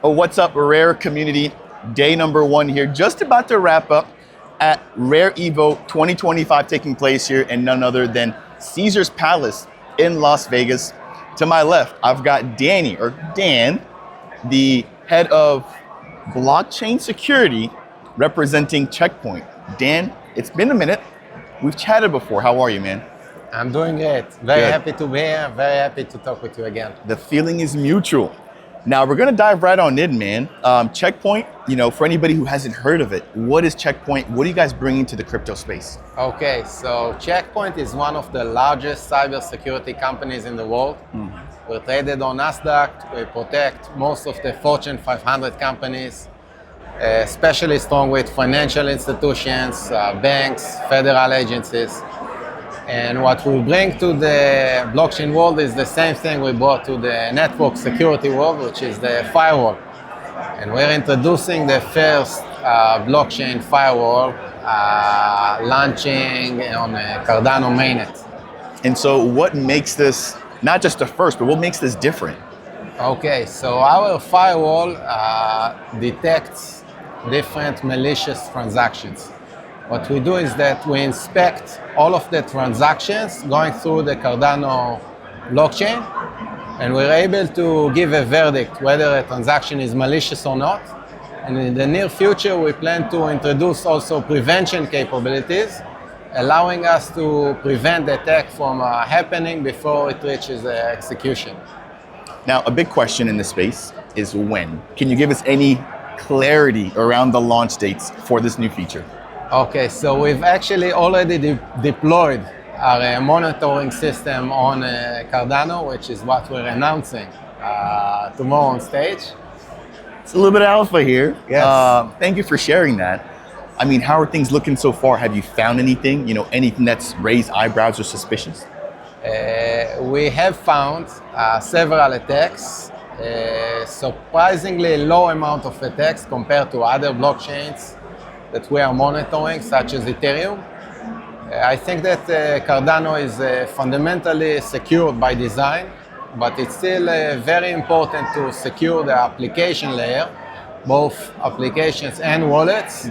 Oh, what's up, Rare community? Day number one here, just about to wrap up at Rare Evo 2025 taking place here in none other than Caesar's Palace in Las Vegas. To my left, I've got Danny, or Dan, the head of blockchain security representing Checkpoint. Dan, it's been a minute. We've chatted before. How are you, man? I'm doing great. Very Good. happy to be here. Very happy to talk with you again. The feeling is mutual. Now we're gonna dive right on in, man. Checkpoint, for anybody who hasn't heard of it, what is Checkpoint? What are you guys bringing to the crypto space? Okay, so Checkpoint is one of the largest cybersecurity companies in the world. We're traded on NASDAQ. We protect most of the Fortune 500 companies, especially strong with financial institutions, banks, federal agencies. And what we bring to the blockchain world is the same thing we brought to the network security world, which is the firewall. And we're introducing the first blockchain firewall launching on Cardano Mainnet. And so what makes this, not just the first, but what makes this different? Okay, so our firewall detects different malicious transactions. What we do is that we inspect all of the transactions going through the Cardano blockchain, and we're able to give a verdict whether a transaction is malicious or not. And in the near future, we plan to introduce also prevention capabilities, allowing us to prevent the attack from happening before it reaches execution. Now, a big question in this space is when? Can you give us any clarity around the launch dates for this new feature? Okay, so we've actually already deployed our monitoring system on Cardano, which is what we're announcing tomorrow on stage. It's a little bit of alpha here. Yes. Thank you for sharing that. I mean, how are things looking so far? Have you found anything, anything that's raised eyebrows or suspicious? We have found several attacks, surprisingly low amount of attacks compared to other blockchains that we are monitoring, such as Ethereum. I think that Cardano is fundamentally secured by design, but it's still very important to secure the application layer, both applications and wallets,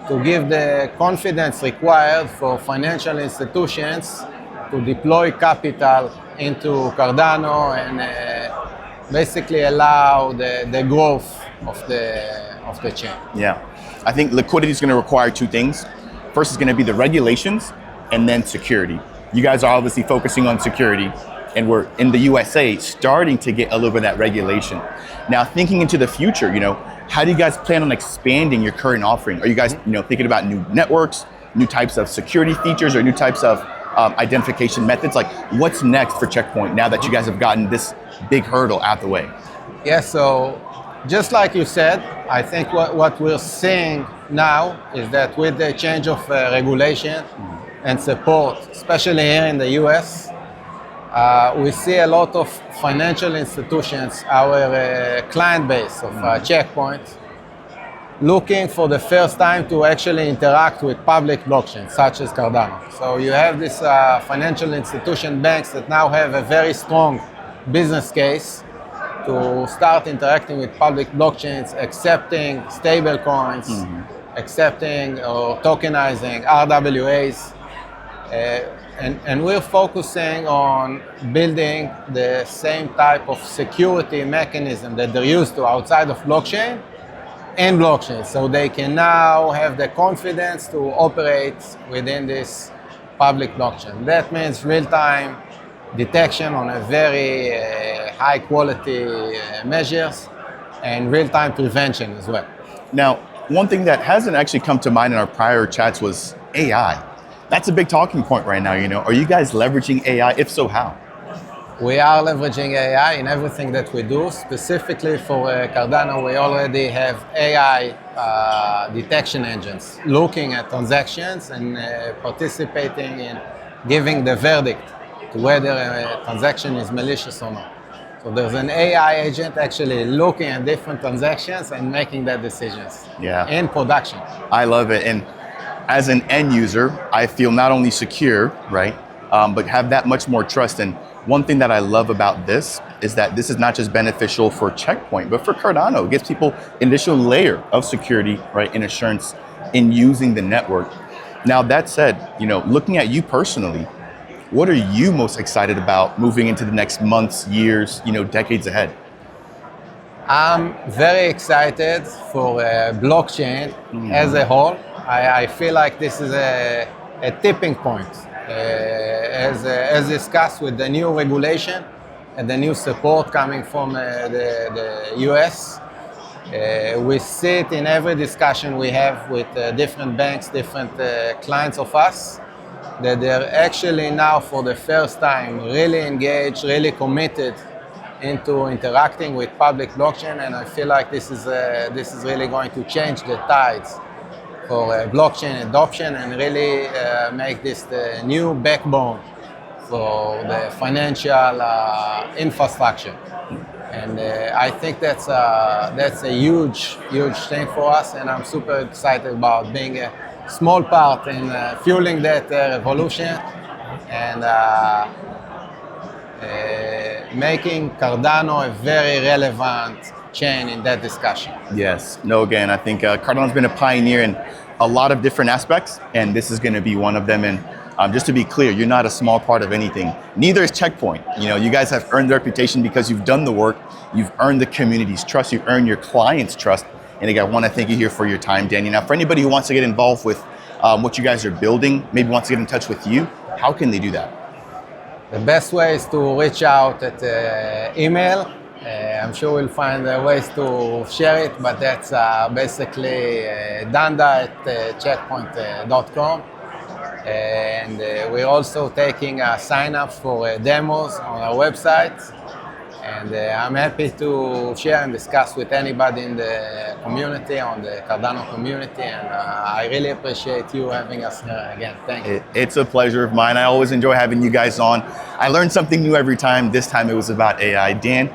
to give the confidence required for financial institutions to deploy capital into Cardano and basically allow the growth of the chain. Yeah. I think liquidity is going to require two things. First is going to be the regulations and then security. You guys are obviously focusing on security, and we're in the USA starting to get a little bit of that regulation. Now, thinking into the future, how do you guys plan on expanding your current offering? Are you guys, thinking about new networks, new types of security features, or new types of identification methods? Like, what's next for Checkpoint now that you guys have gotten this big hurdle out the way? Yeah, so just like you said, I think what we're seeing now is that with the change of regulation and support, especially here in the US, we see a lot of financial institutions, our client base of Checkpoint, looking for the first time to actually interact with public blockchains, such as Cardano. So you have these financial institution banks that now have a very strong business case to start interacting with public blockchains, accepting stable coins, accepting or tokenizing RWAs. And we're focusing on building the same type of security mechanism that they're used to outside of blockchain and blockchain. So they can now have the confidence to operate within this public blockchain. That means real-time detection on a very high quality measures and real-time prevention as well. Now, one thing that hasn't actually come to mind in our prior chats was AI. That's a big talking point right now, Are you guys leveraging AI? If so, how? We are leveraging AI in everything that we do. Specifically for Cardano, we already have AI detection engines looking at transactions and participating in giving the verdict to whether a transaction is malicious or not. So there's an AI agent actually looking at different transactions and making that decisions in production. I love it. And as an end user, I feel not only secure, right, but have that much more trust. And one thing that I love about this is that this is not just beneficial for Checkpoint, but for Cardano. It gives people an additional layer of security, right, and assurance in using the network. Now, that said, looking at you personally, what are you most excited about moving into the next months, years, decades ahead? I'm very excited for blockchain as a whole. I feel like this is a tipping point. As discussed with the new regulation and the new support coming from the US, we see it in every discussion we have with different banks, different clients of us, that they're actually now for the first time really engaged, really committed into interacting with public blockchain, and I feel like this is really going to change the tides for blockchain adoption and really make this the new backbone for the financial infrastructure. And I think that's a huge thing for us, and I'm super excited about being a small part in fueling that revolution and making Cardano a very relevant chain in that discussion. Yes. No, again, I think Cardano's been a pioneer in a lot of different aspects, and this is going to be one of them. And just to be clear, you're not a small part of anything. Neither is Checkpoint. You guys have earned the reputation because you've done the work. You've earned the community's trust. You've earned your clients' trust. And again, I want to thank you here for your time, Danny. Now, for anybody who wants to get involved with what you guys are building, maybe wants to get in touch with you, how can they do that? The best way is to reach out at email. I'm sure we'll find ways to share it, but that's basically danda@checkpoint.com. And we're also taking sign-ups for demos on our website. And I'm happy to share and discuss with anybody in the community, on the Cardano community. And I really appreciate you having us here again. Thank you. It's a pleasure of mine. I always enjoy having you guys on. I learn something new every time. This time it was about AI. Dan,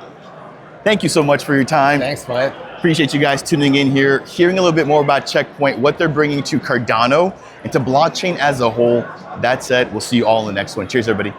thank you so much for your time. Thanks, Farid. Appreciate you guys tuning in here, hearing a little bit more about Checkpoint, what they're bringing to Cardano and to blockchain as a whole. That said, we'll see you all in the next one. Cheers, everybody.